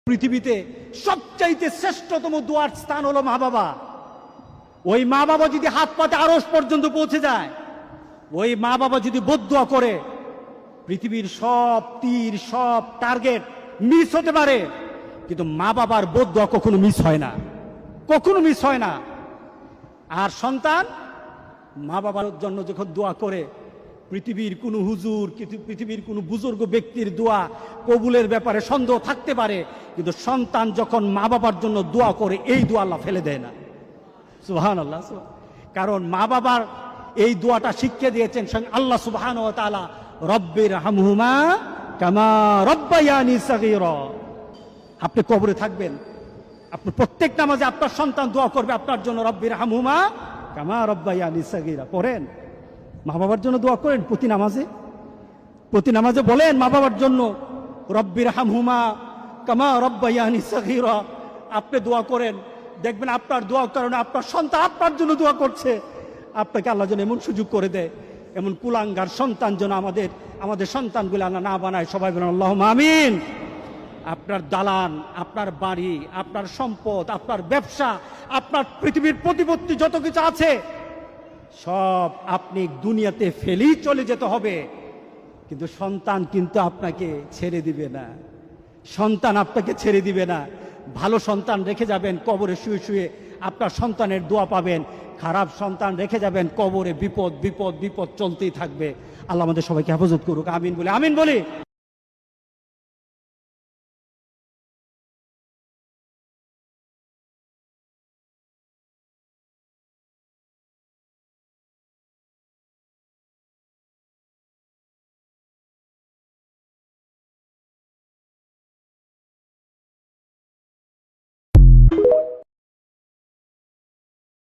পৃথিবীতে সবচাইতে শ্রেষ্ঠতম দোয়ার স্থান হলো মা বাবা। ওই মা বাবা যদি হাত পাতে আরশ পর্যন্ত পৌঁছে যায়, ওই মা বাবা যদি বদদুয়া করে, পৃথিবীর সব তীর সব টার্গেট মিস হতে পারে, কিন্তু মা বাবার বদদুয়া কখনো মিস হয় না, কখনো মিস হয় না। আর সন্তান মা বাবার জন্য যখন দোয়া করে, পৃথিবীর কোনো হুজুর, পৃথিবীর কোনো বুজুর্গ ব্যক্তির দোয়া কবুলের ব্যাপারে সন্দেহ থাকতে পারে, কিন্তু সন্তান যখন মা বাবার জন্য দোয়া করে, এই দোয়া আল্লাহ ফেলে দেয় না। সুবহানাল্লাহ। কারণ মা বাবার এই দোয়াটা শিখিয়ে দিয়েছেন আল্লাহ সুবহানাহু ওয়া তাআলা, রব্বির হামহুমা কামা রব্বায়ানি সাগীরা। আপনি কবরে থাকবেন, আপনি প্রত্যেক নামাজে আপনার সন্তান দোয়া করবে আপনার জন্য, রব্বির হামহুমা কামা রব্বায়ানি সাগীরা। পড়েন, মা বাবার জন্য দোয়া করেন প্রতি নামাজে বলেন মা বাবার জন্য, রব্বির হামহুমা কামা রব্বায়ানি সাগীরা। আপনি দোয়া করেন, দেখবেন আপনার দোয়ার কারণে আপনার সন্তান আপনার জন্য দোয়া করছে। আপনাকে আল্লাহ যেন এমন সুযোগ করে দেয়, এমন কুলাঙ্গার সন্তান যেন আমাদের সন্তানগুলো আল্লাহ না বানায়। সবাই বলেন আল্লাহুম্মা আমিন। আপনার দালান, আপনার বাড়ি, আপনার সম্পদ, আপনার ব্যবসা, আপনার পৃথিবীর প্রতিপত্তি যত কিছু আছে, সব আপনি দুনিয়াতে ফেলেই চলে যেতে হবে, কিন্তু সন্তান কিন্তু আপনাকে ছেড়ে দিবে না। সন্তান আপনাকে ছেড়ে দিবে না। ভালো সন্তান রেখে যাবেন, কবরে শুয়ে শুয়ে আপনার সন্তানের দোয়া পাবেন। খারাপ সন্তান রেখে যাবেন, কবরে বিপদ বিপদ বিপদ চলতেই থাকবে। আল্লাহ আমাদের সবাইকে হেফাজত করুক। আমিন বলি।